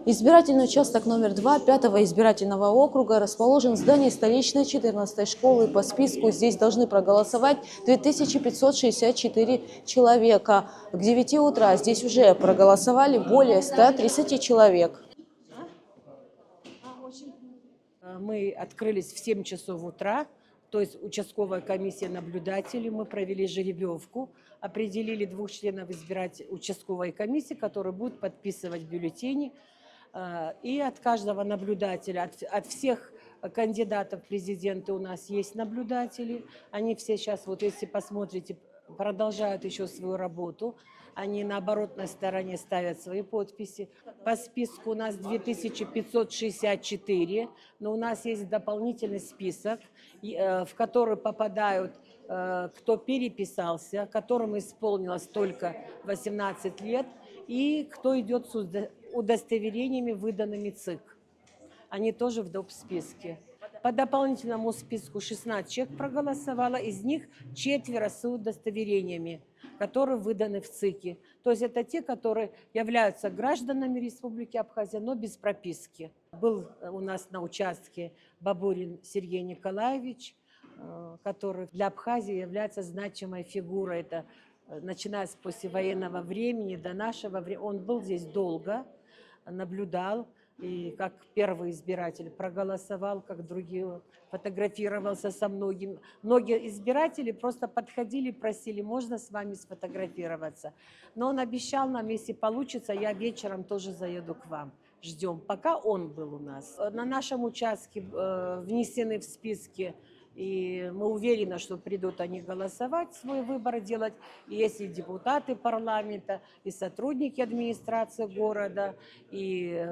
Избирательный участок номер 2 5-го избирательного округа расположен в здании столичной 14-й школы. По списку здесь должны проголосовать 2564 человека. К 9 утра здесь уже проголосовали более 130 человек. Мы открылись в 7 часов утра, то есть участковая комиссия наблюдателей. Мы провели жеребьевку, определили 2 членов участковой комиссии, которые будут подписывать бюллетени. И от каждого наблюдателя, от всех кандидатов в президенты у нас есть наблюдатели. Они все сейчас, вот если посмотрите, продолжают еще свою работу. Они на оборотной стороне ставят свои подписи. По списку у нас 2564, но у нас есть дополнительный список, в который попадают, кто переписался, которому исполнилось только 18 лет, и кто идет с удостоверениями, выданными ЦИК. Они тоже в доп. Списке. По дополнительному списку 16 человек проголосовало, из них 4 с удостоверениями, которые выданы в ЦИКе. То есть это те, которые являются гражданами Республики Абхазия, но без прописки. Был у нас на участке Бабурин Сергей Николаевич, который для Абхазии является значимой фигурой. Это начиная с послевоенного времени до нашего времени. Он был здесь долго, наблюдал. И как первый избиратель проголосовал, как другие, фотографировался со многими. Многие избиратели просто подходили, просили, можно с вами сфотографироваться. Но он обещал нам, если получится, я вечером тоже заеду к вам. Ждем, пока он был у нас. На нашем участке внесены в списки, и мы уверены, что придут они голосовать, свой выбор делать. И есть и депутаты парламента, и сотрудники администрации города, и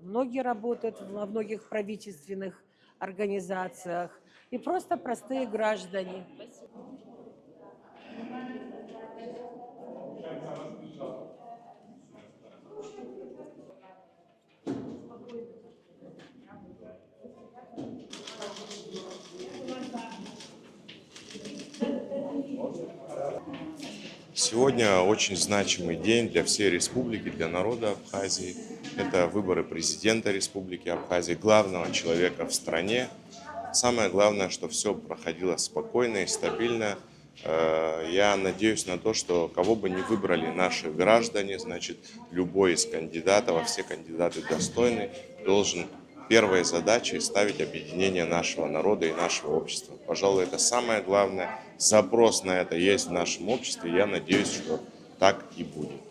многие работают во многих правительственных организациях, и просто простые граждане. Сегодня очень значимый день для всей республики, для народа Абхазии. Это выборы президента Республики Абхазии, главного человека в стране. Самое главное, что все проходило спокойно и стабильно. Я надеюсь на то, что кого бы ни выбрали наши граждане, значит, любой из кандидатов, а все кандидаты достойны, должен первой задачей ставить объединение нашего народа и нашего общества. Пожалуй, это самое главное. Запрос на это есть в нашем обществе. Я надеюсь, что так и будет.